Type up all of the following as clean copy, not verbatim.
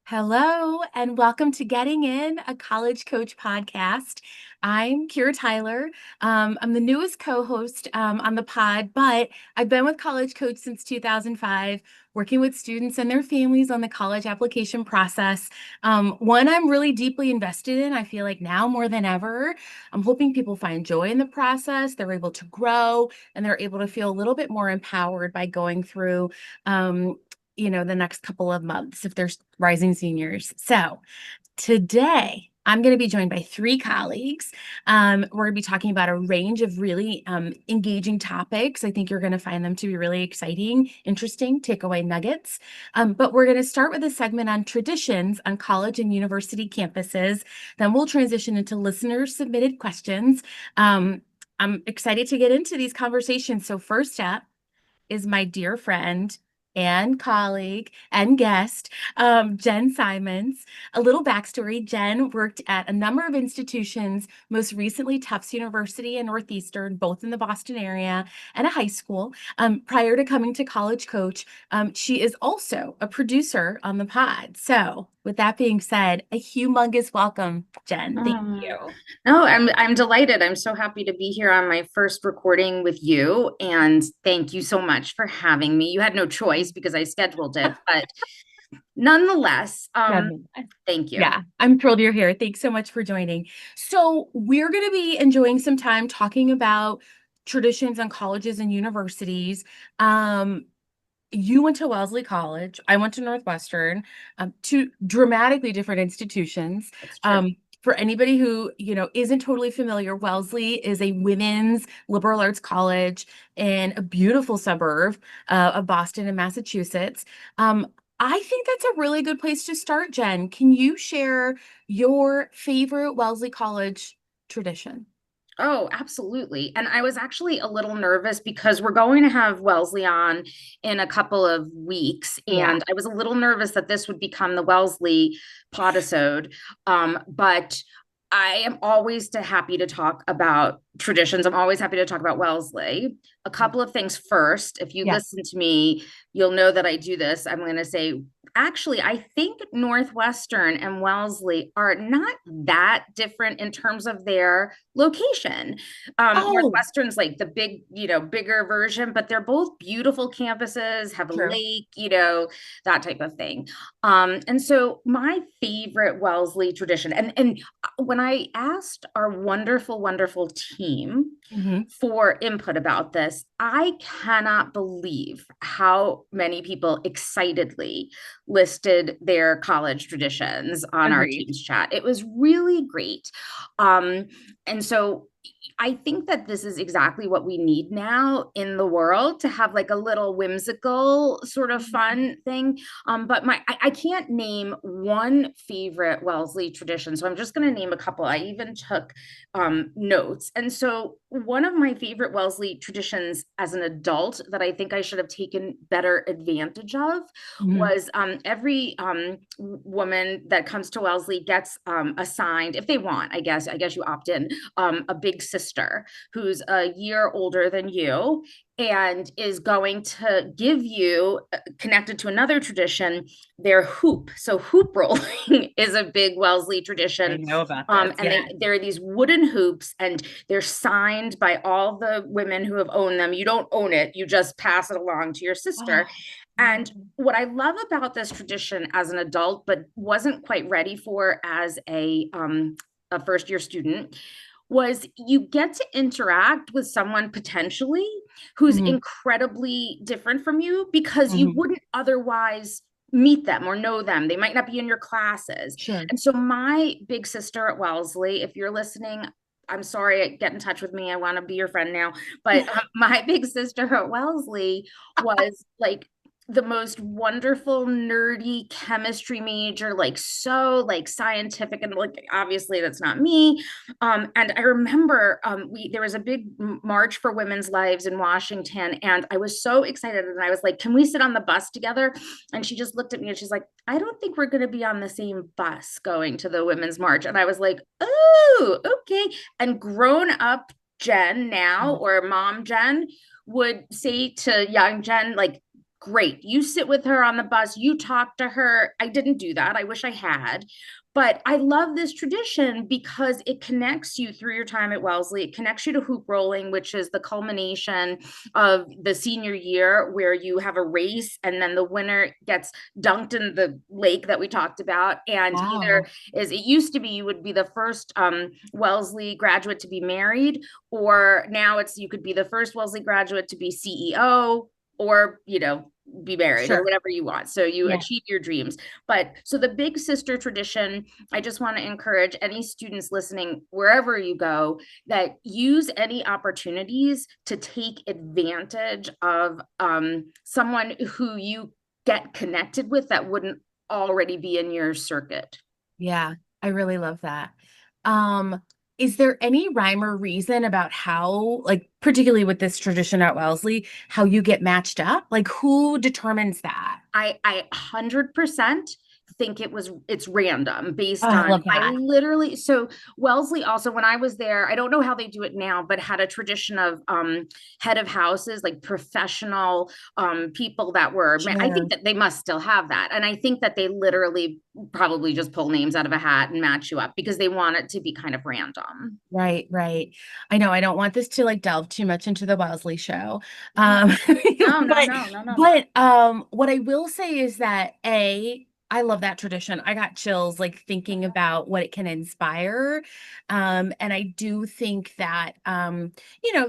Hello, and welcome to Getting In, a College Coach podcast. I'm Kyra Tyler. I'm the newest co-host on the pod, but I've been with College Coach since 2005, working with students and their families on the college application process. One I'm really deeply invested in. I feel like now more than ever, I'm hoping people find joy in the process. They're able to grow and they're able to feel a little bit more empowered by going through the next couple of months if there's rising seniors. So today, I'm going to be joined by three colleagues. We're going to be talking about a range of really engaging topics. I think you're going to find them to be really exciting, interesting takeaway nuggets. But we're going to start with a segment on traditions on college and university campuses. Then we'll transition into listener-submitted questions. I'm excited to get into these conversations. So first up is my dear friend and colleague and guest, Jen Simons. A little backstory: Jen worked at a number of institutions, most recently Tufts University and Northeastern, both in the Boston area, and a high school. Prior to coming to College Coach, she is also a producer on the pod. So with that being said, a humongous welcome, Jen. Thank Oh, you. no, I'm delighted. I'm so happy to be here on my first recording with you. And thank you so much for having me. You had no choice because I scheduled it, but nonetheless, thank you. Yeah, I'm thrilled you're here. Thanks so much for joining. So, we're going to be enjoying some time talking about traditions on colleges and universities. You went to Wellesley College. I went to Northwestern, two dramatically different institutions. That's true. For anybody who, isn't totally familiar, Wellesley is a women's liberal arts college in a beautiful suburb of Boston in Massachusetts. I think that's a really good place to start, Jen. Can you share your favorite Wellesley College tradition? Oh, absolutely. And I was actually a little nervous because we're going to have Wellesley on in a couple of weeks. Yeah. And I was a little nervous that this would become the Wellesley podisode. But I am always happy to talk about traditions. I'm always happy to talk about Wellesley. A couple of things first. If you Yes. listen to me, you'll know that I do this. I'm going to say, actually, I think Northwestern and Wellesley are not that different in terms of their location. Oh, Northwestern's like the big, bigger version, but they're both beautiful campuses, have a true. lake, that type of thing. And so my favorite Wellesley tradition, and when I asked our wonderful, wonderful team Hmm. for input about this, I cannot believe how many people excitedly listed their college traditions on our Agreed. team's chat. It was really great. Um, and so I think that this is exactly what we need now in the world, to have like a little whimsical sort of fun thing. But I can't name one favorite Wellesley tradition. So I'm just going to name a couple. I even took notes. And so one of my favorite Wellesley traditions as an adult that I think I should have taken better advantage of Mhm. was every woman that comes to Wellesley gets assigned, if they want, I guess you opt in, a big sister who's a year older than you and is going to give you, connected to another tradition, their hoop. So hoop rolling is a big Wellesley I tradition. know about this. And Yeah. there are these wooden hoops, and they're signed by all the women who have owned them. You don't own it; you just pass it along to your sister. Oh, And what I love about this tradition as an adult, but wasn't quite ready for as a first year student, was you get to interact with someone potentially who's mhm, incredibly different from you because you mhm. wouldn't otherwise meet them or know them. They might not be in your classes. Sure. And so my big sister at Wellesley, if you're listening, I'm sorry, get in touch with me. I want to be your friend now. But my big sister at Wellesley was like the most wonderful nerdy chemistry major, like so like scientific, and like obviously that's not me. And I remember we there was a big march for women's lives in Washington, and I was so excited, and I was like, "Can we sit on the bus together?" And she just looked at me and she's like, "I don't think we're going to be on the same bus going to the women's march." And I was like, "Oh, okay." And grown up Jen now, Mhm. or mom Jen, would say to young Jen, like, great. You sit with her on the bus, you talk to her. I didn't do that. I wish I had. But I love this tradition because it connects you through your time at Wellesley. It connects you to hoop rolling, which is the culmination of the senior year, where you have a race and then the winner gets dunked in the lake that we talked about. And either, Wow. as it used to be, you would be the first Wellesley graduate to be married, or now it's you could be the first Wellesley graduate to be CEO, or be married or Sure. whatever you want, so you Yeah. achieve your dreams. But so the big sister tradition, I just want to encourage any students listening, wherever you go, that use any opportunities to take advantage of someone who you get connected with that wouldn't already be in your circuit. Yeah, I really love that. Um, is there any rhyme or reason about how, like, particularly with this tradition at Wellesley, how you get matched up? Like, who determines that? I 100% think it's random Oh, based I on love I that. literally so Wellesley also, when I was there, I don't know how they do it now, but had a tradition of head of houses, like professional people that were, I think Sure. that they must still have that. And I think that they literally probably just pull names out of a hat and match you up because they want it to be kind of random. Right, right. I know I don't want this to like delve too much into the Wellesley show. No, Um, no, no, but no, no, no. what I will say is that I love that tradition. I got chills like thinking about what it can inspire. And I do think that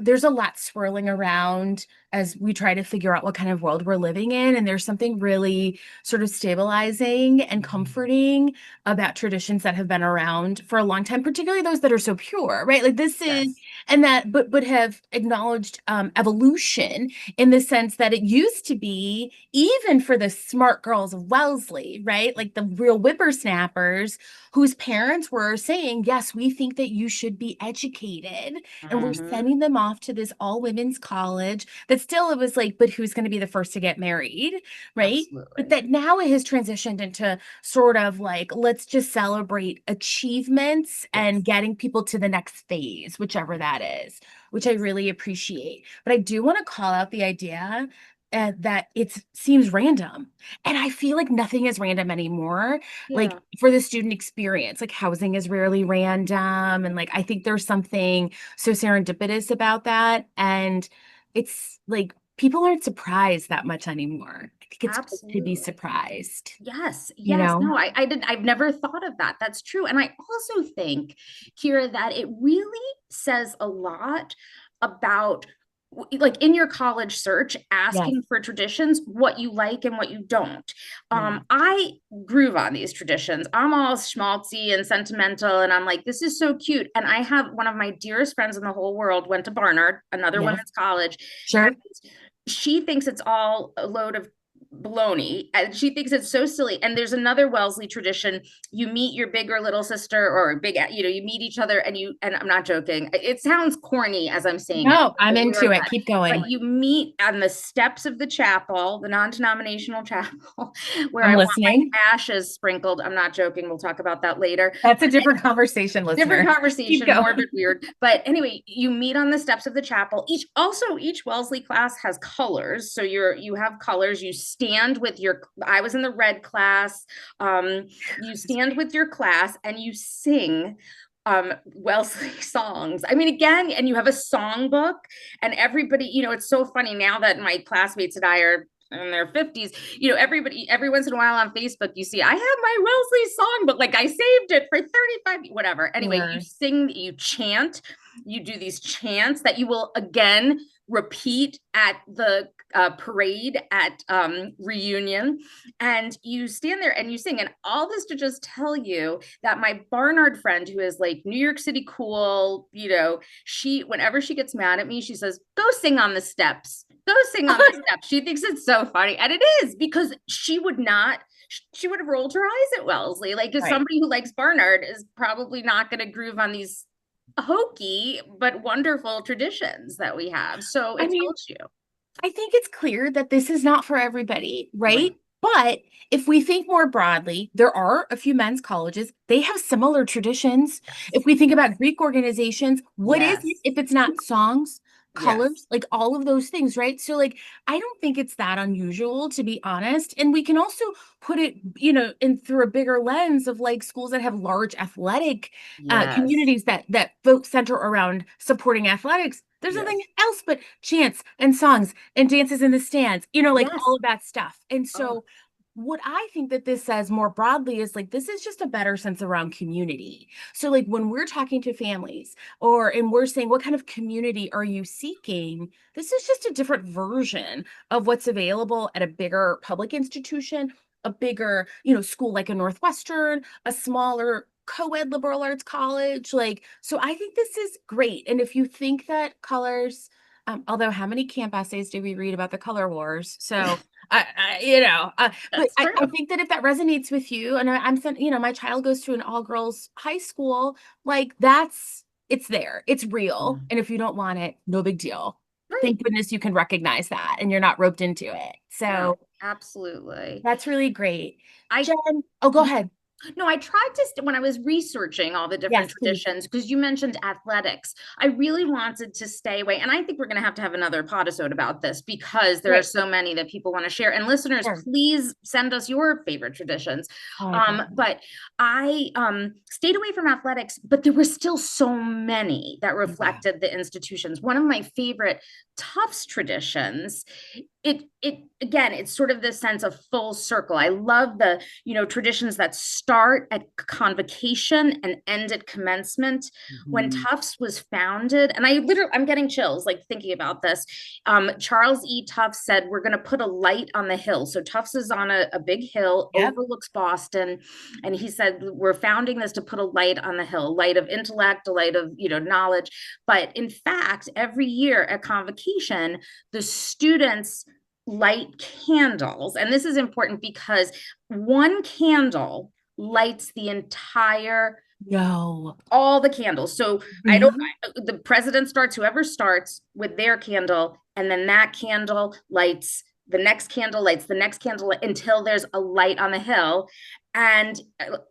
there's a lot swirling around as we try to figure out what kind of world we're living in. And there's something really sort of stabilizing and comforting about traditions that have been around for a long time, particularly those that are so pure, right? Like this is, Yes. and that, but have acknowledged evolution in the sense that it used to be, even for the smart girls of Wellesley, right? Like the real whippersnappers whose parents were saying, yes, we think that you should be educated. And we're Hmm. sending them off to this all women's college that still it was like, but who's going to be the first to get married, right? But Absolutely. that now it has transitioned into sort of like, let's just celebrate achievements Yes. and getting people to the next phase, whichever that is, which I Yes. really appreciate. But I do want to call out the idea that it seems random. And I feel like nothing is random anymore. Like Yeah. for the student experience, like housing is rarely random. And like, I think there's something so serendipitous about that. And it's like, people aren't surprised that much anymore. I think it's good to be Absolutely. surprised, Yes, you yes. know? No, I didn't, I've never thought of that. That's true. And I also think, Kyra, that it really says a lot about, like, in your college search, Yes. asking for traditions, what you like and what you don't. Yeah. I groove on these traditions. I'm all schmaltzy and sentimental, and I'm like, this is so cute. And I have one of my dearest friends in the whole world went to Barnard, another Yes. women's college, and Sure. she thinks it's all a load of baloney, and she thinks it's so silly. And there's another Wellesley tradition: you meet your bigger little sister, or big, you meet each other, and I'm not joking, it sounds corny as I'm saying it, No, I'm aware into of it. that, Keep but going. you meet on the steps of the chapel, the non-denominational chapel, where I I'm want listening. my ashes sprinkled. I'm not joking, we'll talk about that later. That's a different conversation, Different listener. Keep conversation, morbid, going. weird. But anyway, you meet on the steps of the chapel. Each Wellesley class has colors. So you have colors. You stand with your, I was in the red class. Um, you stand with your class and you sing Wellesley songs. I mean, again, and you have a songbook, and everybody, it's so funny now that my classmates and I are in their 50s, everybody, every once in a while on Facebook, you see, I have my Wellesley song, but like I saved it for 35, whatever. Anyway, you Sure. sing, you chant, you do these chants that you will again repeat at the parade at reunion, and you stand there and you sing. And all this to just tell you that my Barnard friend, who is like New York City cool, she, whenever she gets mad at me, she says, go sing on the steps, go sing on the steps. She thinks it's so funny. And it is, because she would have rolled her eyes at Wellesley. Like, as Right. somebody who likes Barnard is probably not going to groove on these hokey but wonderful traditions that we have. So I it mean, tells you. I think it's clear that this is not for everybody, Right. right? But if we think more broadly, there are a few men's colleges, they have similar traditions. Yes. If we think Yes. about Greek organizations, what is it Yes. if it's not songs, Yes. colors, like all of those things, right? So like I don't think it's that unusual, to be honest. And we can also put it, in through a bigger lens of like schools that have large athletic Yes. communities that folks center around supporting athletics. There's nothing Yes. else but chants and songs and dances in the stands, like Yes. all of that stuff. And Oh, so what I think that this says more broadly is like this is just a better sense around community. So like when we're talking to families and we're saying what kind of community are you seeking, this is just a different version of what's available at a bigger public institution, a bigger, school like a Northwestern, a smaller co-ed liberal arts college. Like, so I think this is great. And if you think that colors, although how many camp essays do we read about the color wars? So but that's I true. think that if that resonates with you, and I'm sent, my child goes to an all girls high school, like it's there, it's real. Mm. And if you don't want it, no big deal. Right. Thank goodness you can recognize that and you're not roped into it. No, So absolutely. that's really great. I Jen, oh, go ahead. No, I tried to, when I was researching all the different Yes, please. traditions, because you mentioned athletics, I really wanted to stay away. And I think we're going to have another podisode about this because there are Great. so many that people want to share. And listeners, Sure. please send us your favorite traditions. Oh, I'd love that. But I stayed away from athletics, but there were still so many that Yeah. reflected the institutions. One of my favorite Tufts traditions, it again, it's sort of this sense of full circle. I love the traditions that start at convocation and end at commencement. When Mhm. Tufts was founded, and I'm getting chills like thinking about this. Charles E. Tufts said, we're going to put a light on the hill. So Tufts is on a big hill, Yep. overlooks Boston, and he said, we're founding this to put a light on the hill, a light of intellect, a light of knowledge. But in fact, every year at convocation, the students light candles. And this is important because one candle lights the entire, No. all the candles. So Really? the president starts, whoever starts with their candle, and then that candle lights the next candle, lights the next candle until there's a light on the hill and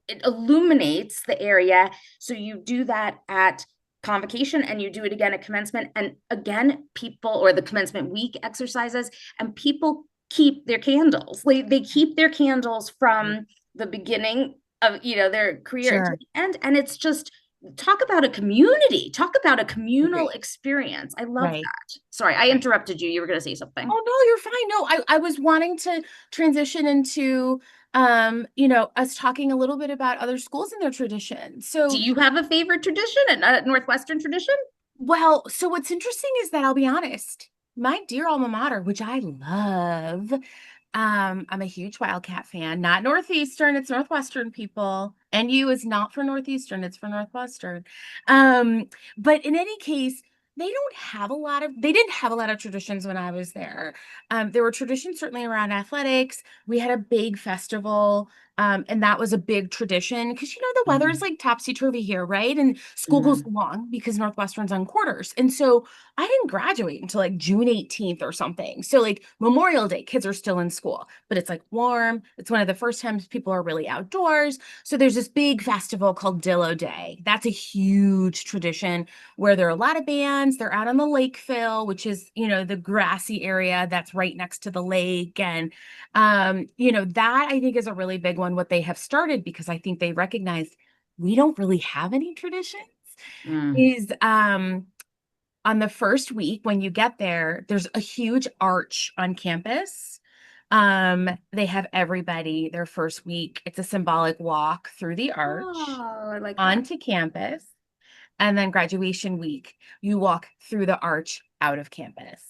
it illuminates the area. So you do that at convocation and you do it again at commencement. And again, people, or the commencement week exercises, and people keep their candles. They keep their candles from the beginning of their career to Sure. the end. And it's just, talk about a community, talk about a communal Agree. experience. I love Right. that. Sorry, I interrupted you. You were going to say something. Oh no, you're fine. No, I was wanting to transition into us talking a little bit about other schools and their tradition. Do So, you have a favorite tradition, a Northwestern tradition? well, so what's interesting is that I'll be honest, my dear alma mater, which I love, I'm a huge Wildcat fan, not Northeastern, it's Northwestern people. NU is not for Northeastern, it's for Northwestern. Um, but in any case, they didn't have a lot of traditions when I was there. There were traditions certainly around athletics. We had a big festival. And that was a big tradition because the weather is Mm-hmm. like topsy-turvy here, right? And school goes Mm-hmm. long because Northwestern's on quarters. And so I didn't graduate until like June 18th or something. So like Memorial Day, kids are still in school, but it's like warm. It's one of the first times people are really outdoors. So there's this big festival called Dillo Day. That's a huge tradition where there are a lot of bands. They're out on the Lakeville, which is, the grassy area that's right next to the lake. And that I think is a really big one, what they have started, because I think they recognize we don't really have any traditions, Mm. is on the first week when you get there, there's a huge arch on campus. They have everybody their first week. It's a symbolic walk through the arch Oh, I like that. onto campus. And then graduation week, you walk through the arch out of campus.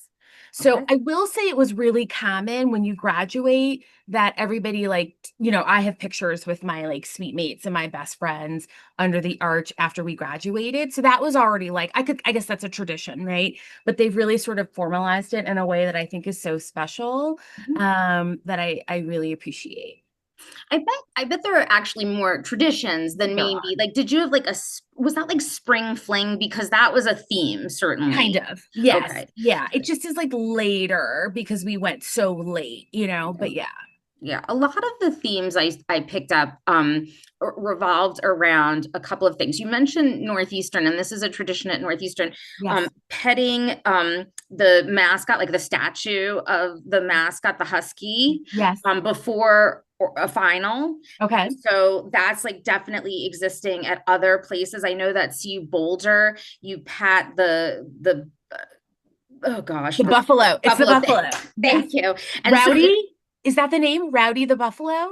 So Okay. I will say it was really common when you graduate that everybody like, I have pictures with my like sweet mates and my best friends under the arch after we graduated. So that was already like, I guess that's a tradition, right? But they've really sort of formalized it in a way that I think is so special, Mhm. that I really appreciate. I bet there are actually more traditions than There are. maybe like, did you have like was that like spring fling? Because that was a theme, Kind certainly. of. Yes. Okay. Yeah. It just is like later because we went so late, but Yeah. yeah. Yeah, a lot of the themes I picked up revolved around a couple of things. You mentioned Northeastern, and this is a tradition at Northeastern, Yes. petting the mascot, like the statue of the mascot, the husky, Yes. before a final. Okay. And so that's like definitely existing at other places. I know that CU Boulder, you pat the oh gosh, The the buffalo. It's the buffalo buffalo. thing. Yes. Thank you. And so it, Rowdy? Is that the name? Rowdy the buffalo?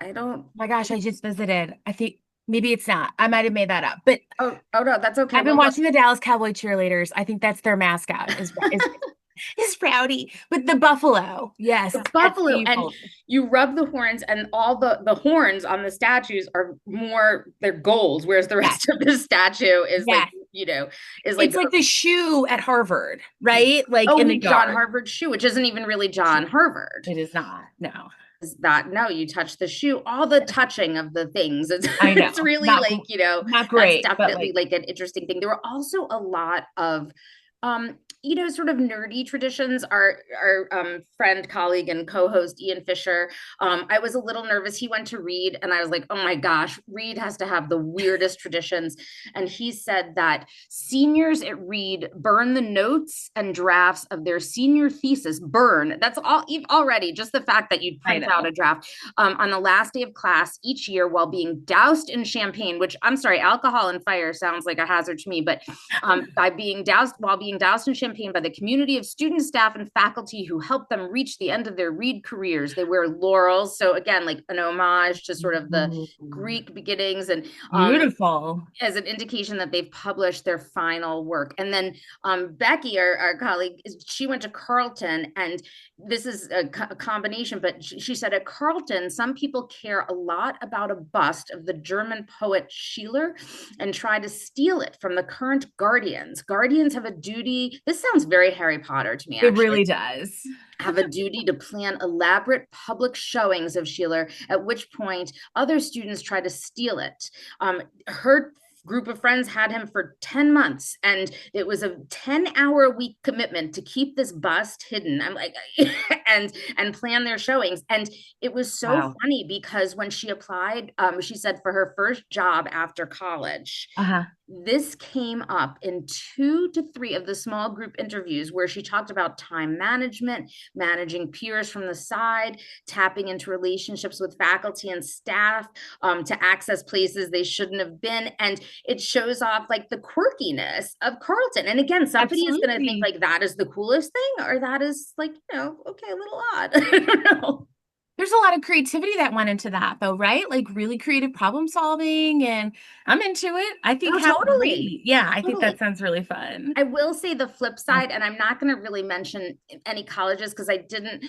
I don't. My gosh, I just visited. I think maybe it's not. I might have made that up. But Oh no, that's okay. I've been Well, look, watching the Dallas Cowboy cheerleaders. I think that's their mascot is Rowdy. But the buffalo. Yes. the At buffalo, Steve and Boulder. you rub the horns, and all the horns on the statues are more they're gold, whereas the Yes. rest of the statue is like Yes. is It's like like the shoe at Harvard, right? Like in oh the John yard. Harvard shoe, which isn't even really John Harvard. It is not. No. Is that no? You touch the shoe, all the touching of the things. It's I it's know. really Not like not that's great, but definitely like like an interesting thing. There were also a lot of sort of nerdy traditions. Our friend, colleague, and co-host Ian Fisher. I was a little nervous. He went to Reed, and I was like, oh my gosh, Reed has to have the weirdest traditions. And he said that seniors at Reed burn the notes and drafts of their senior thesis. Burn. That's all. Already, just the fact that you'd I print out know. a draft on the last day of class each year while being doused in champagne. Which I'm sorry, alcohol and fire sounds like a hazard to me, but by being doused while being doused in champagne by the community of students, staff, and faculty who helped them reach the end of their Reed careers. They wear laurels. So again, like an homage to sort of the Ooh, Greek beginnings and beautiful. as an indication that they've published their final work. And then Becky, our colleague, she went to Carleton, and this is a combination, but she said at Carleton, some people care a lot about a bust of the German poet Schiller and try to steal it from the current guardians. Guardians have a duty. This sounds very Harry Potter to me, It actually. really does. Have a duty to plan elaborate public showings of Schiller, at which point other students try to steal it. Her group of friends had him for 10 months, and it was a 10-hour a week commitment to keep this bust hidden. I'm like and plan their showings. And it was so Wow. funny because when she applied, she said for her first job after college, Uh-huh. this came up in 2 to 3 of the small group interviews where she talked about time management, managing peers from the side, tapping into relationships with faculty and staff, to access places they shouldn't have been. And it shows off like the quirkiness of Carleton. And again, somebody is going to think Absolutely. like that is the coolest thing, or that is like, okay, a little odd. I don't know. There's a lot of creativity that went into that, though, right? Like really creative problem solving, and I'm into it. I think Oh, how totally. great. Yeah, I think that Totally. sounds really fun. I will say the flip Yeah. side, and I'm not going to really mention any colleges because I didn't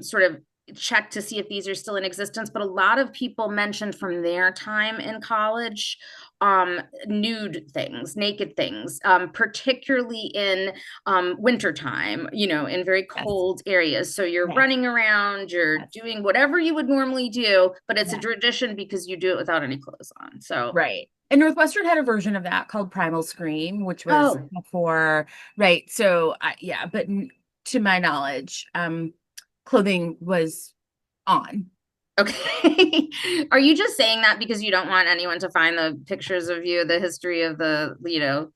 sort of check to see if these are still in existence, but a lot of people mentioned from their time in college nude things, naked things, particularly in wintertime, in very Yes. cold areas. So you're Yes. running around, you're Yes. doing whatever you would normally do, but it's a Yes. tradition because you do it without any clothes on. So, Right. And Northwestern had a version of that called Primal Scream, which was oh, before, right? So, yeah, but to my knowledge, clothing was on. okay. Are you just saying that because you don't want anyone to find the pictures of you, the history of the.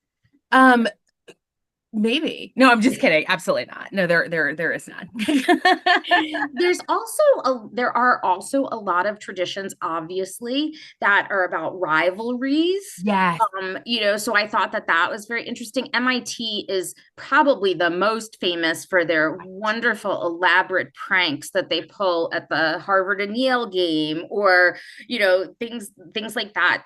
Um, Maybe. No, I'm just kidding. Absolutely not. No, there is none. There are also a lot of traditions, obviously, that are about rivalries. Yes. So I thought that that was very interesting. MIT is probably the most famous for their wonderful, elaborate pranks that they pull at the Harvard and Yale game, or things like that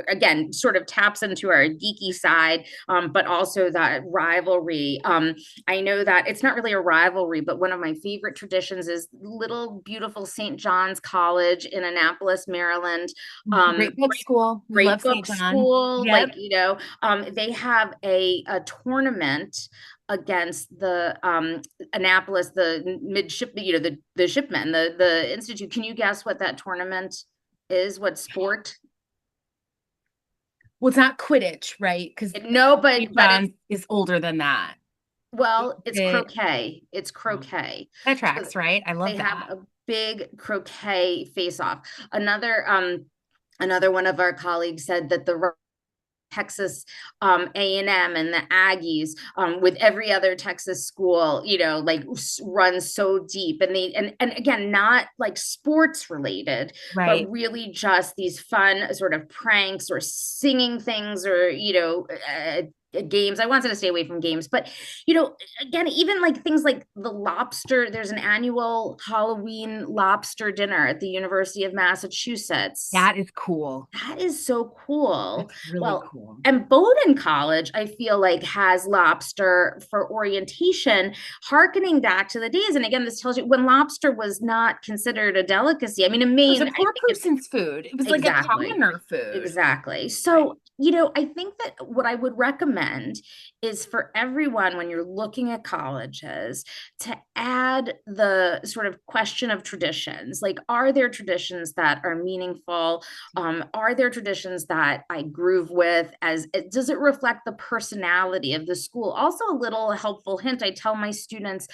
again sort of taps into our geeky side, but also that rivalry. I know that it's not really a rivalry, but one of my favorite traditions is little beautiful St. John's College in Annapolis, Maryland. Um, Great book school. We Great love book St. John. school, Yep. they have a tournament against the Annapolis, the midship, the shipmen, the institute. Can you guess what that tournament is? What sport? Well, it's not Quidditch, right? Because No, but St. but it's John's is older than that. Well, it's It, croquet. It's oh, croquet. that So tracks, right? I they love have that. a big croquet face off. Another one of our colleagues said that the Texas A&M and the Aggies, with every other Texas school, like run so deep, and and again, not like sports related, but Right. really just these fun sort of pranks or singing things, or games. I wanted to stay away from games, but again, even like things like the lobster. There's an annual Halloween lobster dinner at the University of Massachusetts. That is cool. That is so cool. That's really Well, cool. and Bowdoin College, I feel like, has lobster for orientation, harkening back to the days. And again, this tells you when lobster was not considered a delicacy. I mean, in It was Maine, a I poor think it's person's food. It was like a exactly. commoner food. Exactly. Right. So, I think that what I would recommend is for everyone when you're looking at colleges to add the sort of question of traditions. Like, are there traditions that are meaningful? Are there traditions that I groove with? Does it reflect the personality of the school? Also, a little helpful hint I tell my students,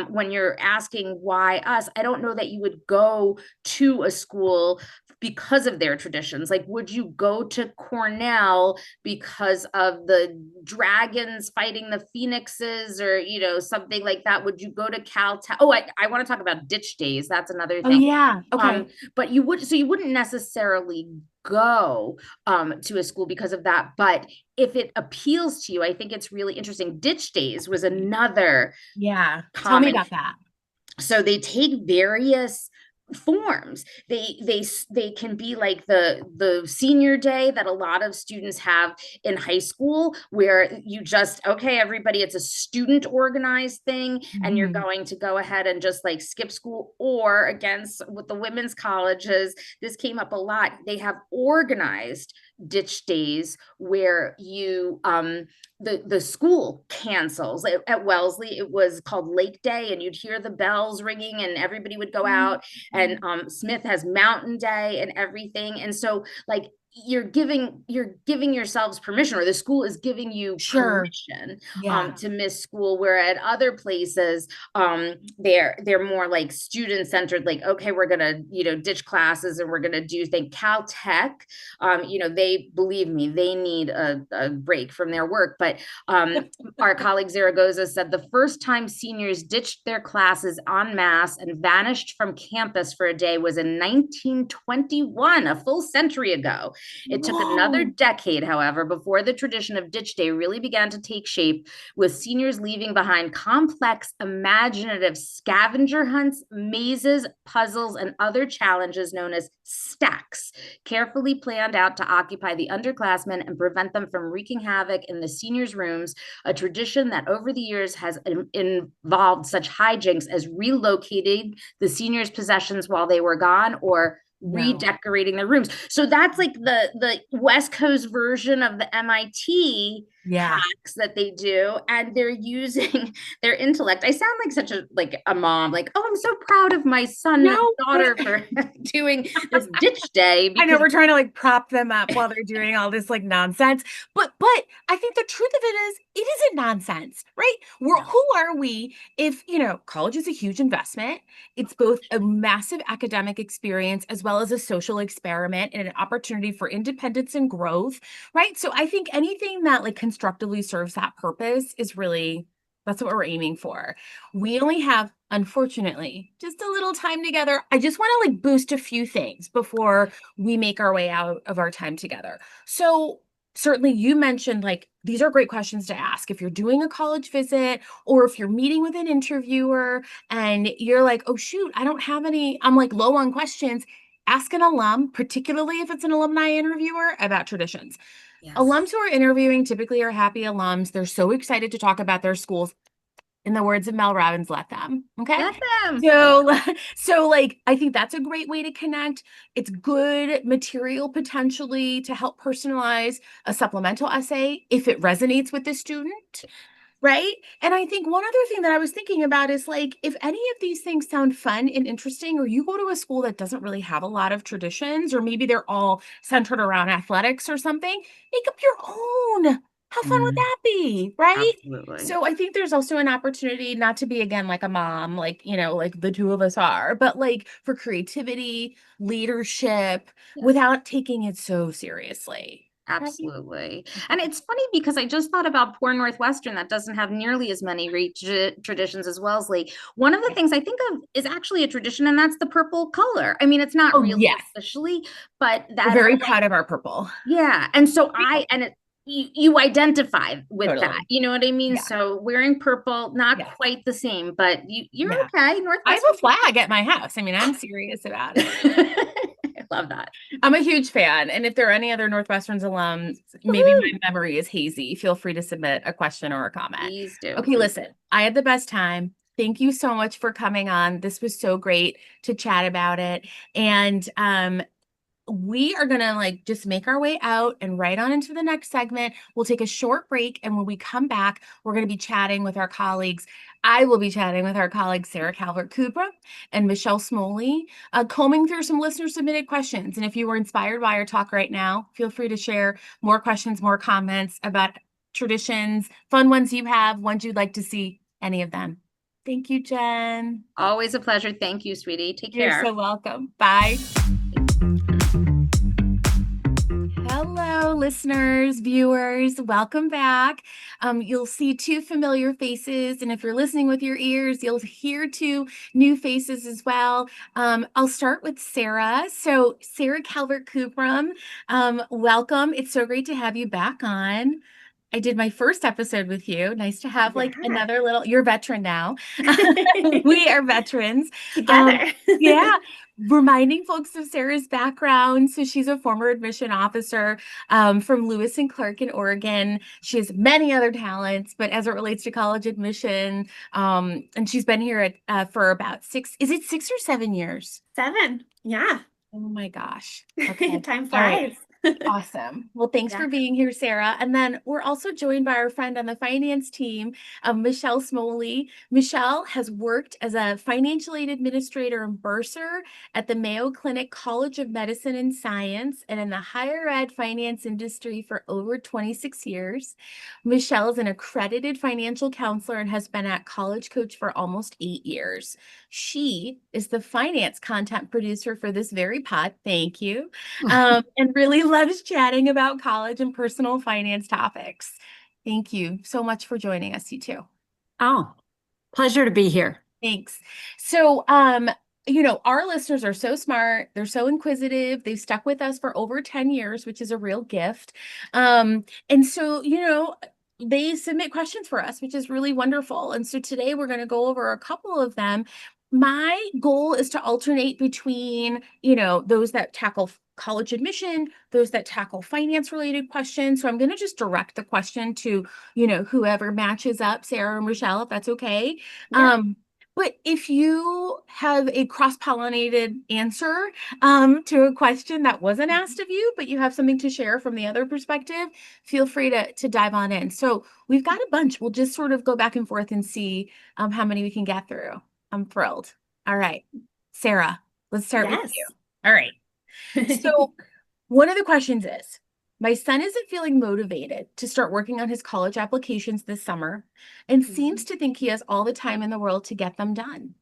when you're asking why us, I don't know that you would go to a school because of their traditions. Like, would you go to Cornell because of the dragons fighting the phoenixes, or something like that? Would you go to Caltech? Oh, I want to talk about ditch days. That's another Oh thing. yeah. Okay. But you wouldn't necessarily go to a school because of that. But if it appeals to you, I think it's really interesting. Ditch days was another Yeah. Tell me common. about that. So they take various forms. They can be like the senior day that a lot of students have in high school, where you just, okay, everybody, it's a student organized thing, and you're Mhm. going to go ahead and just like skip school. Or against with the women's colleges, this came up a lot, they have organized ditch days where the school cancels. At Wellesley, it was called Lake Day, and you'd hear the bells ringing, and everybody would go out. And Smith has Mountain Day and everything. And so, like, you're giving yourselves permission, or the school is giving you Sure. permission Yeah. to miss school. Where at other places, they're more like student centered, like, okay, we're gonna ditch classes, and we're gonna do think Caltech, they, believe me, they need a break from their work. But our colleague Zaragoza said the first time seniors ditched their classes en masse and vanished from campus for a day was in 1921, a full century ago. It took another Whoa. decade, however, before the tradition of ditch day really began to take shape, with seniors leaving behind complex, imaginative scavenger hunts, mazes, puzzles, and other challenges known as stacks, carefully planned out to occupy the underclassmen and prevent them from wreaking havoc in the seniors' rooms, a tradition that over the years has involved such hijinks as relocating the seniors' possessions while they were gone, or No. redecorating their rooms. So that's like the West Coast version of the MIT Yeah. hacks that they do, and they're using their intellect. I sound like such a mom, like, oh, I'm so proud of my son and No, but daughter for doing this ditch day, I know because we're trying to like prop them up while they're doing all this like nonsense. But I think the truth of it is it isn't nonsense, right? no. Who are we if, college is a huge investment. It's both a massive academic experience as well as a social experiment and an opportunity for independence and growth, right? So I think anything that like constructively serves that purpose is really that's what we're aiming for. We only have, unfortunately, just a little time together. I just want to like boost a few things before we make our way out of our time together. So, certainly, you mentioned like these are great questions to ask if you're doing a college visit or if you're meeting with an interviewer and you're like, oh, shoot, I don't have any, I'm like low on questions. Ask an alum, particularly if it's an alumni interviewer, about traditions. Yes. Alums who are interviewing typically are happy alums. They're so excited to talk about their schools. In the words of Mel Robbins, let them. Okay. Let them. So, so like, I think that's a great way to connect. It's good material potentially to help personalize a supplemental essay if it resonates with the student. Right. And I think one other thing that I was thinking about is like, if any of these things sound fun and interesting, or you go to a school that doesn't really have a lot of traditions, or maybe they're all centered around athletics or something, make up your own. How fun would Mhm. that be, right? Absolutely. So I think there's also an opportunity not to be again like a mom, like, like the two of us are, but like for creativity, leadership, Yes. without taking it so seriously. Right? Absolutely. And it's funny because I just thought about poor Northwestern that doesn't have nearly as many traditions as Wellesley. One of the Yeah. things I think of is actually a tradition, and that's the purple color. I mean, it's not Oh, really yes. officially, but We're that very whole like, proud of our purple. yeah. And so Yeah, you identify with that. totally. You know what I mean? Yeah. So wearing purple, not Yes. quite the same, but you're Yeah. okay. I have Northwestern. a flag at my house. I mean, I'm serious about it. I love that. I'm a huge fan. And if there are any other Northwestern's alums, maybe Woohoo! my memory is hazy. Feel free to submit a question or a comment. Please do. Okay, Please. listen, I had the best time. Thank you so much for coming on. This was so great to chat about it. And we are gonna like just make our way out and right on into the next segment. We'll take a short break, and when we come back, we're gonna be chatting with our colleagues. I will be chatting with our colleagues Sara Calvert-Kubrom and Michelle Smoley, combing through some listener submitted questions. And if you were inspired by our talk right now, feel free to share more questions, more comments about traditions, fun ones you have, ones you'd like to see, any of them. Thank you, Jen. Always a pleasure. Thank you, sweetie. Take You're care. so welcome. Bye. Hello, listeners, viewers. Welcome back. You'll see two familiar faces, and if you're listening with your ears, you'll hear two new faces as well. I'll start with Sara. So, Sara Calvert-Kubrom, welcome. It's so great to have you back on. I did my first episode with you. Nice to have like Yeah. another little, you're a veteran now. We are veterans. Um, Together. yeah, reminding folks of Sara's background. So she's a former admission officer from Lewis and Clark in Oregon. She has many other talents, but as it relates to college admission, and she's been here for about is it 6 or 7 years? 7. Yeah. Oh my gosh. Okay. Time All right. flies. Awesome. Well, thanks Yeah. for being here, Sara. And then we're also joined by our friend on the finance team, Michelle Smoley. Michelle has worked as a financial aid administrator and bursar at the Mayo Clinic College of Medicine and Science and in the higher ed finance industry for over 26 years. Michelle is an accredited financial counselor and has been at College Coach for almost 8 years. She is the finance content producer for this very pod. Thank you. And really loves chatting about college and personal finance topics. Thank you so much for joining us, you two. Oh, pleasure to be here. Thanks. So, our listeners are so smart. They're so inquisitive. They've stuck with us for over 10 years, which is a real gift. And so, they submit questions for us, which is really wonderful. And so today we're going to go over a couple of them. My goal is to alternate between, those that tackle college admission, those that tackle finance related questions. So I'm going to just direct the question to, whoever matches up, Sara or Michelle, if that's okay. Yeah. Um, but if you have a cross-pollinated answer to a question that wasn't asked of you, but you have something to share from the other perspective, feel free to dive on in. So we've got a bunch. We'll just sort of go back and forth and see how many we can get through. I'm thrilled. All right, Sara, let's start with you. Yes. All right. So one of the questions is, my son isn't feeling motivated to start working on his college applications this summer and seems Mhm. to think he has all the time in the world to get them done.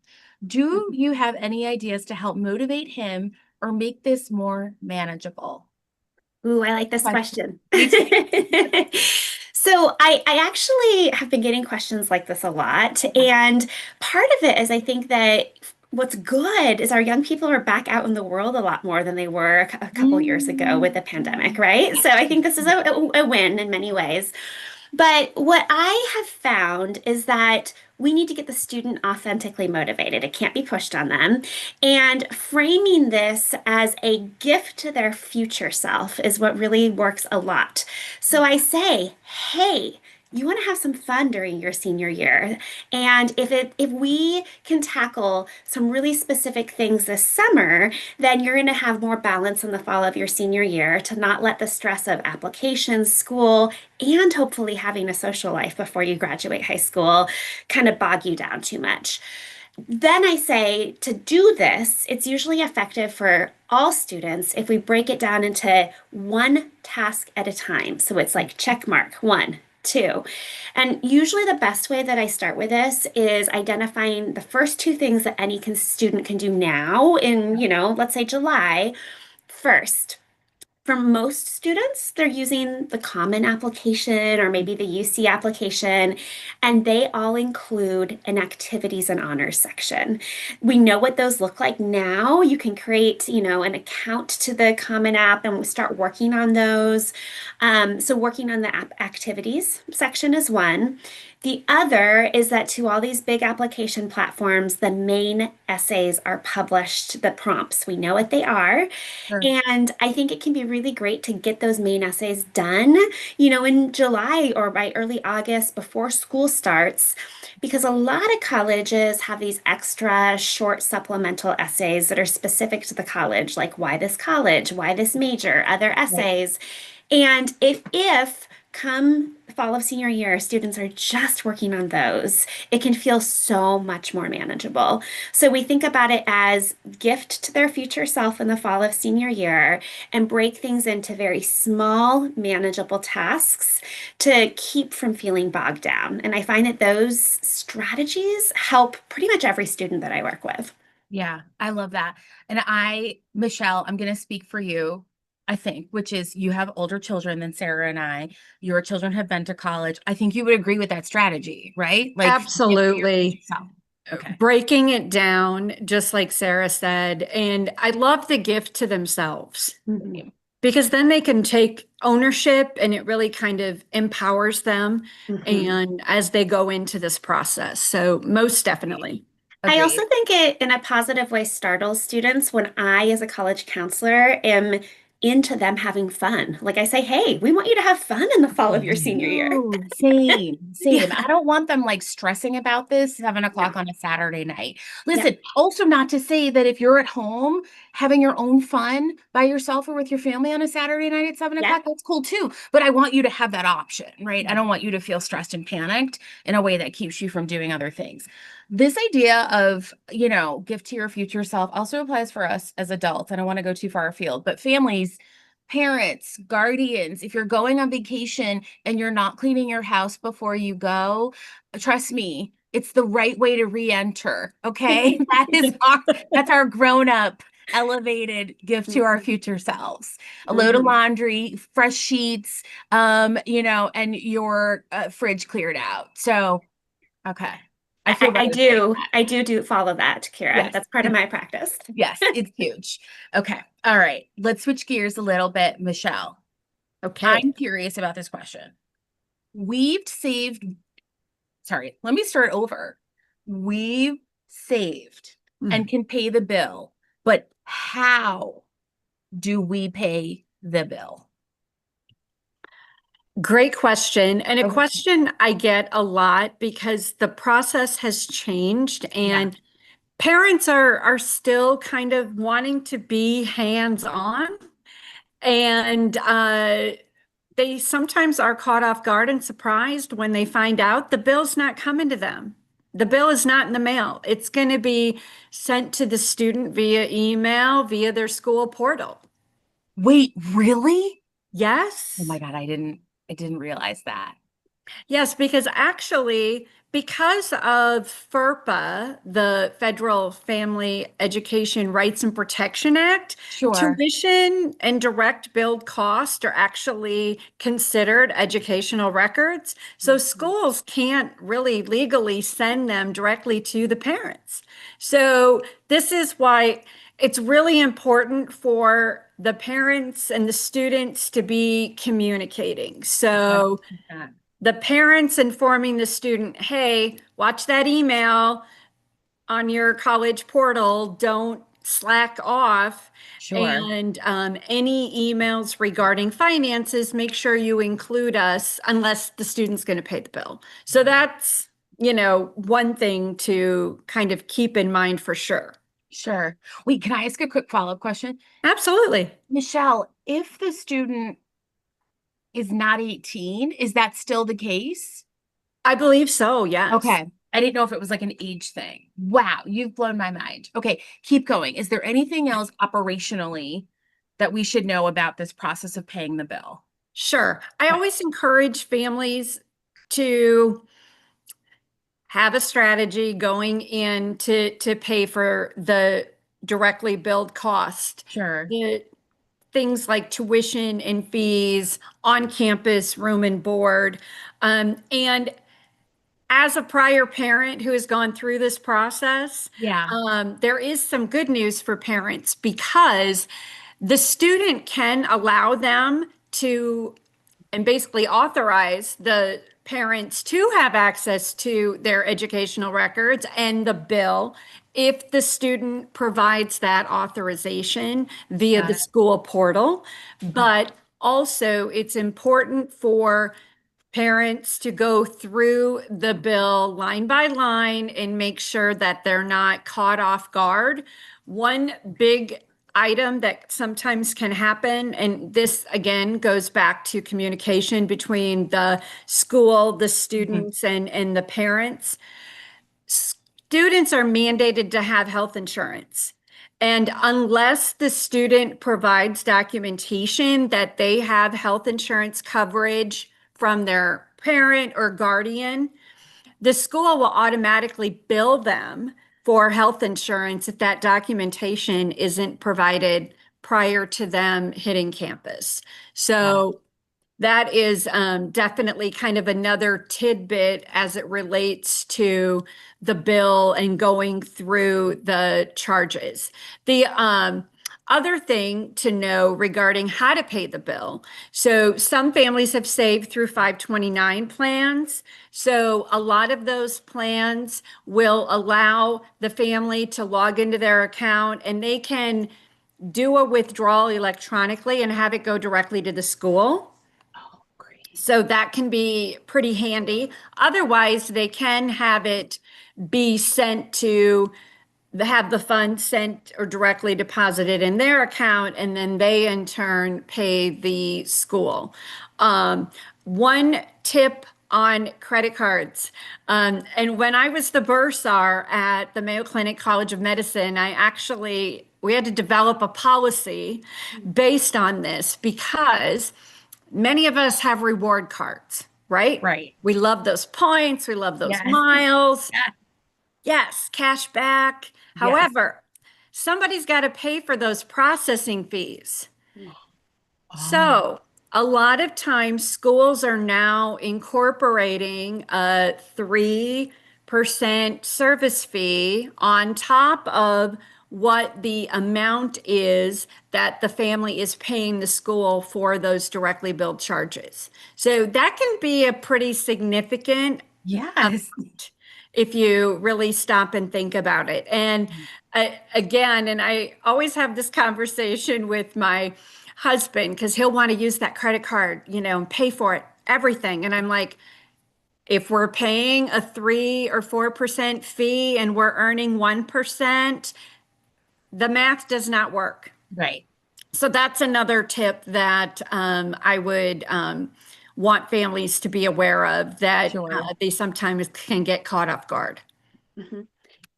Do you have any ideas to help motivate him or make this more manageable? Ooh, I like this Question. question. Me too. So I actually have been getting questions like this a lot. And part of it is I think that what's good is our young people are back out in the world a lot more than they were a couple years ago with the pandemic, right? So I think this is a win in many ways. But what I have found is that we need to get the student authentically motivated. It can't be pushed on them. And framing this as a gift to their future self is what really works a lot. So I say, hey, you want to have some fun during your senior year. And if we can tackle some really specific things this summer, then you're going to have more balance in the fall of your senior year to not let the stress of applications, school, and hopefully having a social life before you graduate high school kind of bog you down too much. Then I say to do this, it's usually effective for all students if we break it down into one task at a time. So it's like check mark, one, two. And usually the best way that I start with this is identifying the first two things that any student can do now in, let's say July. First, for most students, they're using the Common application or maybe the UC application, and they all include an activities and honors section. We know what those look like now. You can create, an account to the Common App and start working on those. So working on the app activities section is one. The other is that to all these big application platforms, the main essays are published, the prompts. We know what they are. Sure. And I think it can be really great to get those main essays done, in July or by early August before school starts, because a lot of colleges have these extra short supplemental essays that are specific to the college, like why this college, why this major, other essays. And if come fall of senior year, students are just working on those, it can feel so much more manageable. So we think about it as gift to their future self in the fall of senior year and break things into very small, manageable tasks to keep from feeling bogged down. And I find that those strategies help pretty much every student that I work with. Yeah, I love that. And Michelle, I'm going to speak for you, I think, which is you have older children than Sarah and I. Your children have been to college. I think you would agree with that strategy, right? Like Absolutely. Okay. Breaking it down, just like Sarah said. And I love the gift to themselves because then they can take ownership and it really kind of empowers them and as they go into this process. So most definitely. I Agreed. also think it, in a positive way, startles students when I, as a college counselor, am into them having fun. Like I say, hey, we want you to have fun in the fall of your senior year. Ooh, same. Yeah. I don't want them like stressing about this 7 o'clock on a Saturday night. Yeah. Listen, also not to say that if you're at home having your own fun by yourself or with your family on a Saturday night at 7 o'clock, that's cool too. But I want you to have that option, right? I don't want you to feel stressed and panicked in a way that keeps you from doing other things. This idea of, gift to your future self also applies for us as adults. I don't want to go too far afield, but families, parents, guardians, if you're going on vacation and you're not cleaning your house before you go, trust me, it's the right way to re-enter. Okay. That's our grown-up elevated gift to our future selves. A load of laundry, fresh sheets, and your fridge cleared out. So, okay. I feel I better saying do. that. I do follow that, Kyra. Yes. That's part of my practice. Yes, it's huge. Okay. All right. Let's switch gears a little bit, Michelle. Okay. I'm curious about this question. Sorry, let me start over. We've saved and can pay the bill, but how do we pay the bill? Great question. And a Okay. question I get a lot because the process has changed and parents are still kind of wanting to be hands-on. And they sometimes are caught off guard and surprised when they find out the bill's not coming to them. The bill is not in the mail. It's going to be sent to the student via email, via their school portal. Wait, really? Yes. Oh my God, I didn't realize that. Yes, because actually, because of FERPA, the Federal Family Education Rights and Protection Act, Sure. tuition and direct billed costs are actually considered educational records. So schools can't really legally send them directly to the parents. So this is why it's really important for the parents and the students to be communicating. So the parents informing the student, hey, watch that email on your college portal. Don't slack off. Sure. And any emails regarding finances, make sure you include us unless the student's going to pay the bill. So that's, one thing to kind of keep in mind for sure. Sure. Wait, can I ask a quick follow-up question? Absolutely. Michelle, if the student is not 18, is that still the case? I believe so, yes. Okay. I didn't know if it was like an age thing. Wow, you've blown my mind. Okay, keep going. Is there anything else operationally that we should know about this process of paying the bill? Sure. I Okay. always encourage families to have a strategy going in to pay for the directly billed cost. Sure. The things like tuition and fees, on-campus room and board. And as a prior parent who has gone through this process, Yeah. there is some good news for parents because the student can allow them to and basically authorize the parents to have access to their educational records and the bill if the student provides that authorization via Got the it. school portal. But also, it's important for parents to go through the bill line by line and make sure that they're not caught off guard. One big item that sometimes can happen, and this again goes back to communication between the school, the Mhm. students, and the parents. Students are mandated to have health insurance. And unless the student provides documentation that they have health insurance coverage from their parent or guardian, the school will automatically bill them for health insurance if that documentation isn't provided prior to them hitting campus. So that is definitely kind of another tidbit as it relates to the bill and going through the charges. The other thing to know regarding how to pay the bill. So some families have saved through 529 plans. So a lot of those plans will allow the family to log into their account and they can do a withdrawal electronically and have it go directly to the school. Oh, great. So that can be pretty handy. Otherwise, they can have it be sent to have the funds sent or directly deposited in their account, and then they in turn pay the school. One tip on credit cards. And when I was the bursar at the Mayo Clinic College of Medicine, we had to develop a policy based on this because many of us have reward cards, right? Right. We love those points, we love those Yes. miles. Yes. Yes, cash back. Yes. However, somebody's got to pay for those processing fees. Oh, So, a lot of times schools are now incorporating a 3% service fee on top of what the amount is that the family is paying the school for those directly billed charges. So that can be a pretty significant yes. if you really stop and think about it. And again, and I always have this conversation with my husband because he'll want to use that credit card, and pay for it, everything. And I'm like, if we're paying a 3 or 4% fee and we're earning 1%, the math does not work. Right. So that's another tip that I would want families to be aware of that Sure. they sometimes can get caught off guard. Mhm. You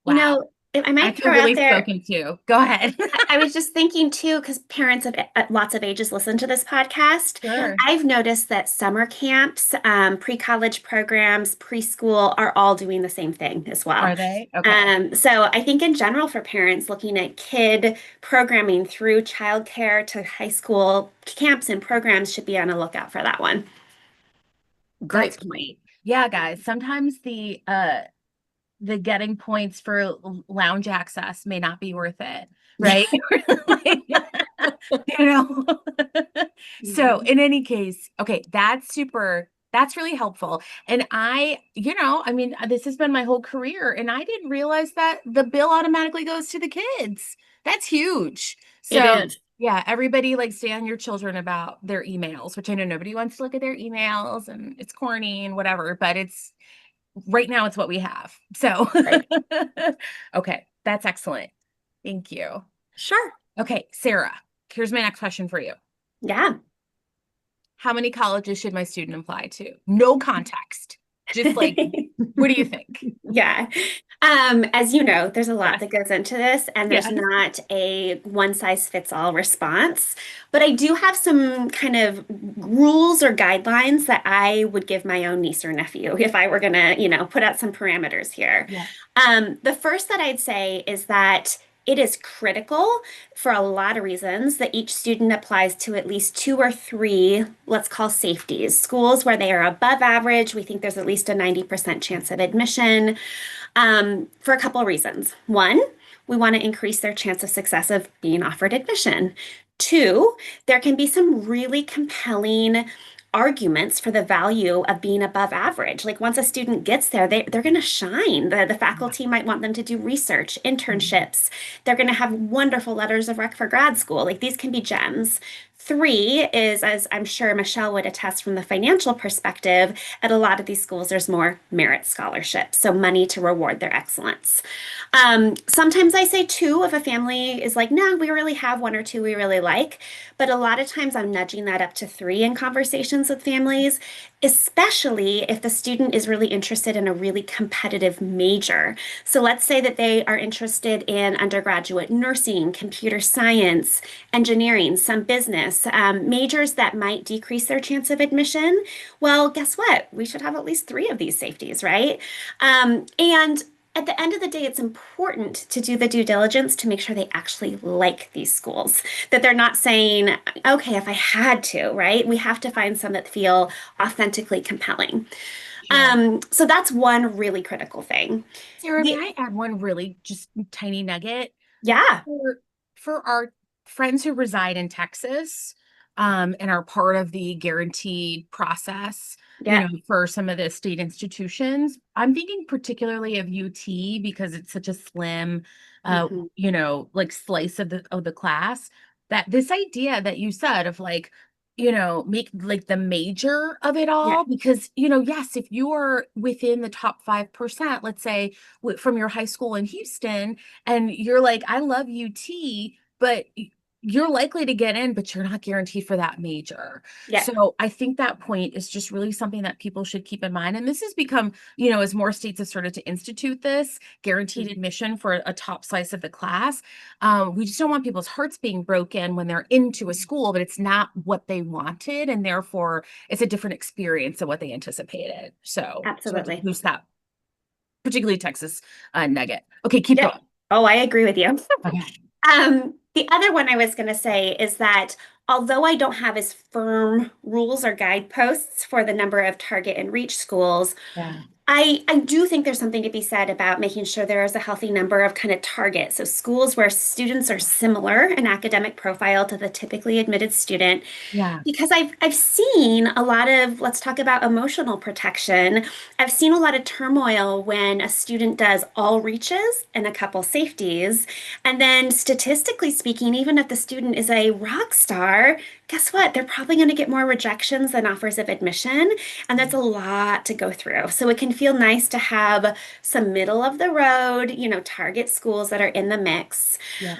Wow. know, if I I might feel throw out really there, spoken to. Go ahead. I was just thinking too, because parents of lots of ages listen to this podcast. Sure. I've noticed that summer camps, pre-college programs, preschool are all doing the same thing as well. Are they? Okay. So I think in general for parents looking at kid programming through childcare to high school camps and programs should be on a lookout for that one. That's Great point. great. Yeah, guys. Sometimes the getting points for lounge access may not be worth it, right? Like, you know. So in any case, okay, that's really helpful. And I mean, this has been my whole career, and I didn't realize that the bill automatically goes to the kids. That's huge. It So is. yeah, everybody like stay on your children about their emails, which I know nobody wants to look at their emails and it's corny and whatever, but it's right now it's what we have. So Right. okay, that's excellent. Thank you. Sure. Okay, Sarah, here's my next question for you. Yeah. How many colleges should my student apply to? No context. Just like, what do you think? Yeah. As you know, there's a lot Yes. that goes into this, and there's Yes. not a one size fits all response. But I do have some kind of rules or guidelines that I would give my own niece or nephew if I were gonna, put out some parameters here. Yeah. The first that I'd say is that it is critical for a lot of reasons that each student applies to at least two or three, let's call safeties. Schools where they are above average, we think there's at least a 90% chance of admission for a couple of reasons. One, we want to increase their chance of success of being offered admission. Two, there can be some really compelling arguments for the value of being above average. Like once a student gets there, they're going to shine. The faculty might want them to do research, internships. They're going to have wonderful letters of rec for grad school. Like these can be gems. Three is, as I'm sure Michelle would attest from the financial perspective, at a lot of these schools, there's more merit scholarships, so money to reward their excellence. Sometimes I say two if a family is like, no, we really have one or two we really like. But a lot of times I'm nudging that up to three in conversations with families, especially if the student is really interested in a really competitive major. So let's say that they are interested in undergraduate nursing, computer science, engineering, some business, majors that might decrease their chance of admission. Well, guess what? We should have at least three of these safeties, right? And at the end of the day, it's important to do the due diligence to make sure they actually like these schools, that they're not saying, okay, if I had to, right? We have to find some that feel authentically compelling. Yeah. So that's one really critical thing. Sarah, may The, I add one really just tiny nugget? yeah, For our friends who reside in Texas, and are part of the guaranteed process, yeah. for some of the state institutions, I'm thinking particularly of UT because it's such a slim, Mhm. like slice of the class. That this idea that you said of like, make like the major of it Yeah, all, because yes, if you are within the top 5%, let's say from your high school in Houston, and you're like, I love UT, but you're likely to get in, but you're not guaranteed for that major. yeah. So I think that point is just really something that people should keep in mind. And this has become, as more states have started to institute this guaranteed Mhm. admission for a top slice of the class. We just don't want people's hearts being broken when they're into a school, but it's not what they wanted. And therefore it's a different experience than what they anticipated. So just wanted to Absolutely. boost that, particularly Texas nugget. Okay, keep Yep. going. Oh, I agree with you. Okay. The other one I was going to say is that although I don't have as firm rules or guideposts for the number of target and reach schools, Yeah. I do think there's something to be said about making sure there is a healthy number of kind of targets. So schools where students are similar in academic profile to the typically admitted student, Yeah. because I've seen a lot of, let's talk about emotional protection. I've seen a lot of turmoil when a student does all reaches and a couple safeties. And then statistically speaking, even if the student is a rock star, guess what? They're probably going to get more rejections than offers of admission. And that's a lot to go through. So it can feel nice to have some middle of the road, target schools that are in the mix. Yeah.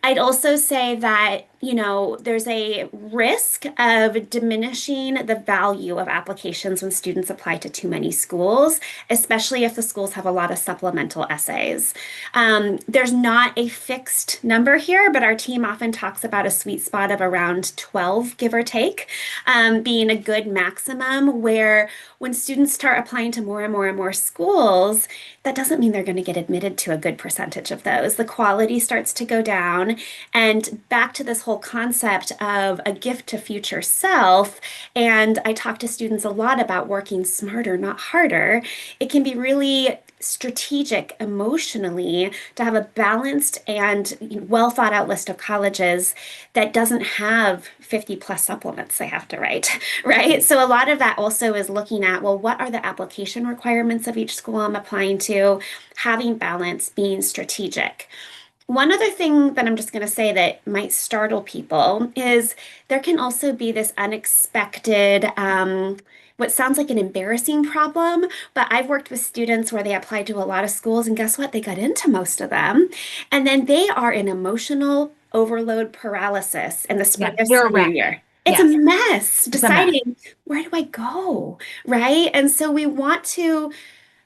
I'd also say that, there's a risk of diminishing the value of applications when students apply to too many schools, especially if the schools have a lot of supplemental essays. There's not a fixed number here, but our team often talks about a sweet spot of around 12, give or take, being a good maximum where when students start applying to more and more and more schools, that doesn't mean they're going to get admitted to a good percentage of those. The quality starts to go down. And back to this whole concept of a gift to future self. And I talk to students a lot about working smarter, not harder. It can be really strategic emotionally to have a balanced and well thought out list of colleges that doesn't have 50 plus supplements they have to write, right? So a lot of that also is looking at, well, what are the application requirements of each school I'm applying to, having balance, being strategic. One other thing that I'm just going to say that might startle people is there can also be this unexpected, what sounds like an embarrassing problem, but I've worked with students where they applied to a lot of schools, and guess what? They got into most of them. And then they are in emotional overload paralysis in the spring Yeah. of They're a senior wreck. year. It's a Yes, mess it's a mess. deciding where do I go, right? And so we want to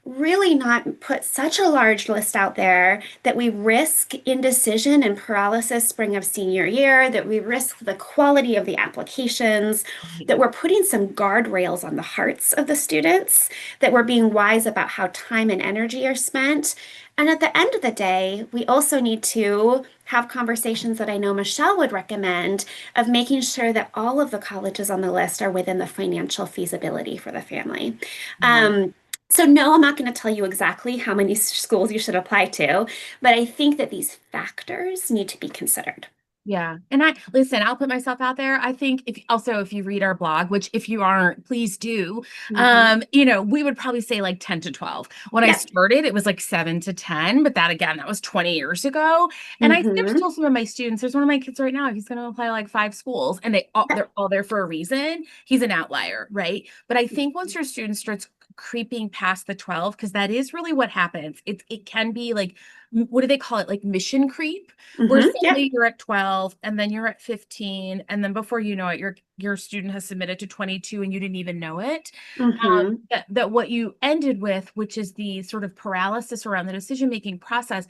really not put such a large list out there that we risk indecision and paralysis spring of senior year, that we risk the quality of the applications, that we're putting some guardrails on the hearts of the students, that we're being wise about how time and energy are spent. And at the end of the day, we also need to have conversations that I know Michelle would recommend of making sure that all of the colleges on the list are within the financial feasibility for the family. Right. So no, I'm not going to tell you exactly how many schools you should apply to, but I think that these factors need to be considered. Yeah. And listen, I'll put myself out there. I think if you read our blog, which if you aren't, please do, Mhm. we would probably say like 10 to 12. When I Yeah. started, it was like 7 to 10, but that was 20 years ago. And I still Hmm. tell some of my students, there's one of my kids right now, he's going to apply like 5 schools and they're all there for a reason. He's an outlier, right? But I think once your student starts creeping past the 12, because that is really what happens. It can be like, what do they call it? Like mission creep, where Yeah. suddenly you're at 12 and then you're at 15 and then before you know it your student has submitted to 22 and you didn't even know it. Hmm. That what you ended with, which is the sort of paralysis around the decision making process.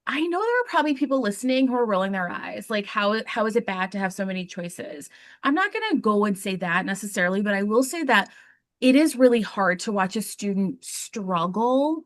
I know there are probably people listening who are rolling their eyes, like how is it bad to have so many choices? I'm not going to go and say that necessarily, but I will say that it is really hard to watch a student struggle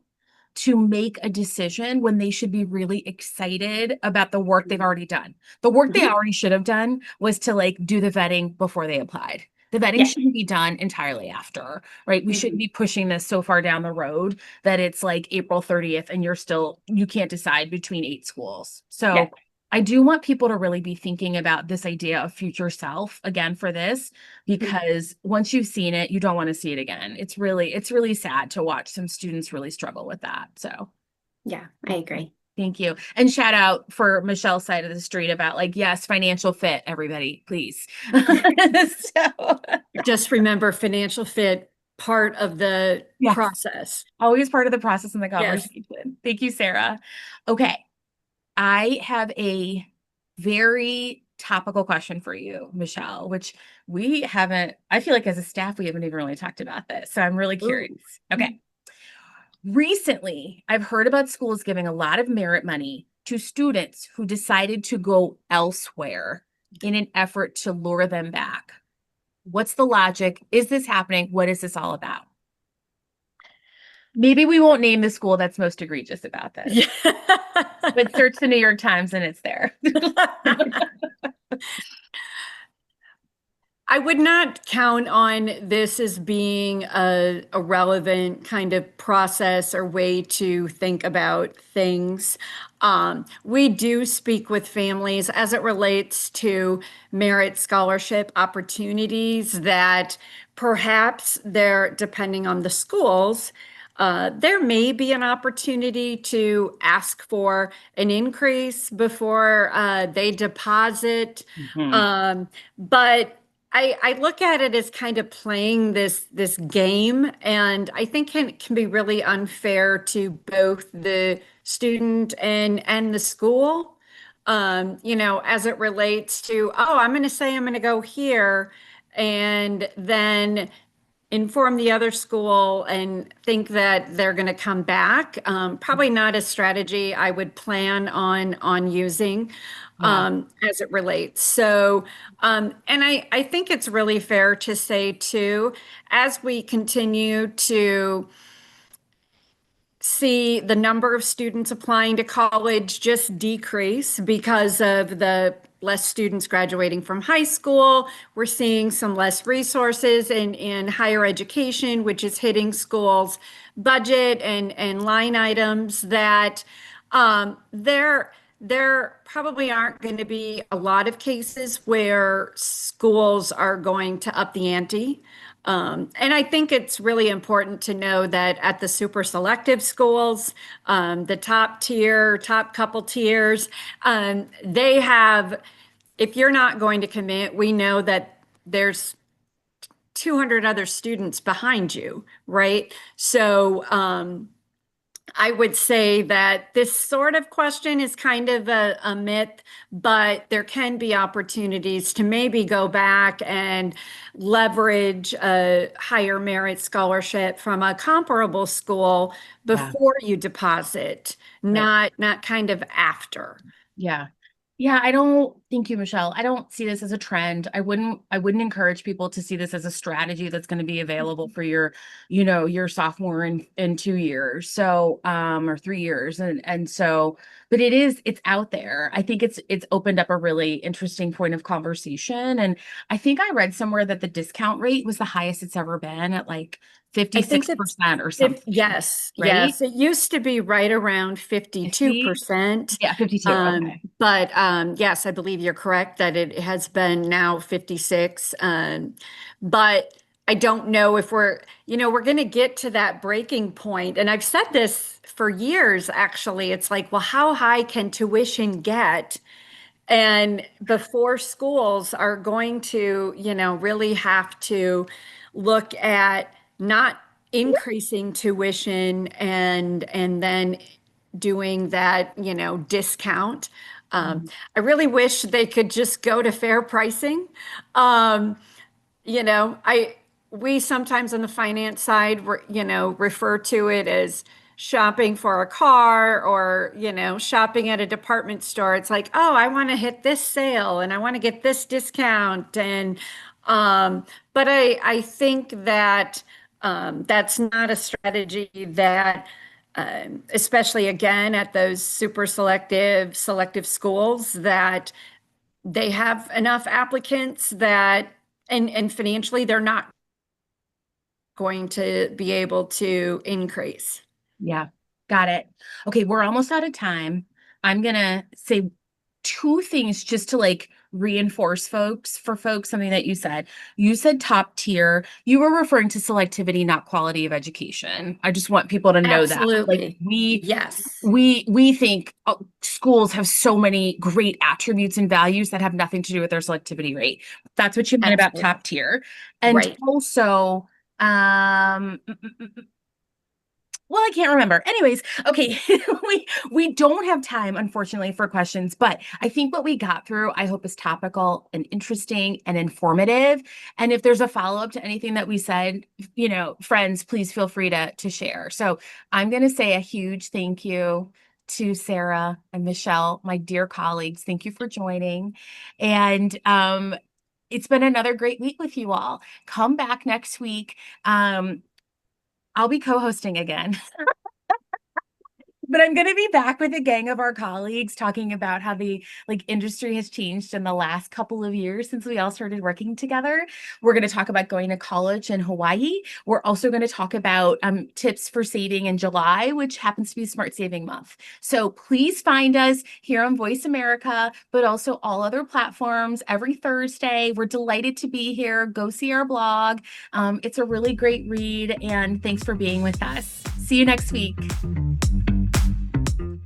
to make a decision when they should be really excited about the work they've already done. The work they Hmm. already should have done was to like do the vetting before they applied. The vetting Yeah. shouldn't be done entirely after, right? We shouldn't Hmm. be pushing this so far down the road that it's like April 30th and you can't decide between 8 schools. Yeah. So I do want people to really be thinking about this idea of future self again for this, Mhm. because once you've seen it, you don't want to see it again. It's really sad to watch some students really struggle with that. So Yeah, I agree. thank you. And shout out for Michelle's side of the street about like, yes, financial fit, everybody, please. So Just remember financial fit part of the yes, process. always part of the process in the Yes. conversation. Thank you, Sarah. Okay. I have a very topical question for you, Michelle, which I feel like as a staff, we haven't even really talked about this. So I'm really curious. Ooh. Okay. Recently, I've heard about schools giving a lot of merit money to students who decided to go elsewhere in an effort to lure them back. What's the logic? Is this happening? What is this all about? Maybe we won't name the school that's most egregious about this, Yeah. but search the New York Times and it's there. I would not count on this as being a relevant kind of process or way to think about things. We do speak with families as it relates to merit scholarship opportunities that perhaps they're, depending on the schools, there may be an opportunity to ask for an increase before they deposit. Mhm. But I look at it as kind of playing this game, and I think can be really unfair to both the student and the school. As it relates to, oh, I'm going to say I'm going to go here, and then inform the other school and think that they're going to come back. Probably not a strategy I would plan on using Yeah. as it relates. So, and I think it's really fair to say too, as we continue to see the number of students applying to college just decrease because of the less students graduating from high school. We're seeing some less resources in higher education, which is hitting schools' budget and line items that there probably aren't going to be a lot of cases where schools are going to up the ante. And I think it's really important to know that at the super selective schools, the top tier, top couple tiers, they have, if you're not going to commit, we know that there's 200 other students behind you, right? So, I would say that this sort of question is kind of a myth, but there can be opportunities to maybe go back and leverage a higher merit scholarship from a comparable school Yeah. before you deposit, Right. not kind of after. Yeah. Yeah, thank you, Michelle. I don't see this as a trend. I wouldn't encourage people to see this as a strategy that's going to be available for your sophomore in 2 years. So, or 3 years. And so, but it's out there. I think it's opened up a really interesting point of conversation. And I think I read somewhere that the discount rate was the highest it's ever been at like I think it's 56% or if something, yes, right? yes. It used to be right around 50? 52%. Yeah, 52. Okay. But yes, I believe you're correct that it has been now 56. But I don't know if we're going to get to that breaking point. And I've said this for years, actually. It's like, well, how high can tuition get? And before schools are going to, really have to look at not increasing tuition and then doing that, discount. Mhm. I really wish they could just go to fair pricing. Um, we sometimes on the finance side, refer to it as shopping for a car or, shopping at a department store. It's like, oh, I want to hit this sale and I want to get this discount. But I think that that's not a strategy that, especially again at those super selective schools that they have enough applicants that and financially they're not going to be able to increase. Yeah, got it. Okay, we're almost out of time. I'm gonna say two things just to like reinforce folks something that you said. You said top tier. You were referring to selectivity, not quality of education. I just want people to know that. Like Absolutely. we Yes. we think schools have so many great attributes and values that have nothing to do with their selectivity rate. That's what you meant about top Absolutely. tier. And Right. also, well, I can't remember. Anyways, okay, we don't have time, unfortunately, for questions, but I think what we got through, I hope is topical and interesting and informative. And if there's a follow-up to anything that we said, friends, please feel free to share. So I'm going to say a huge thank you to Sara and Michelle, my dear colleagues. Thank you for joining. And it's been another great week with you all. Come back next week. I'll be co-hosting again. But I'm going to be back with a gang of our colleagues talking about how the industry has changed in the last couple of years since we all started working together. We're going to talk about going to college in Hawaii. We're also going to talk about tips for saving in July, which happens to be Smart Saving Month. So please find us here on Voice America, but also all other platforms every Thursday. We're delighted to be here. Go see our blog. It's a really great read, and thanks for being with us. See you next week.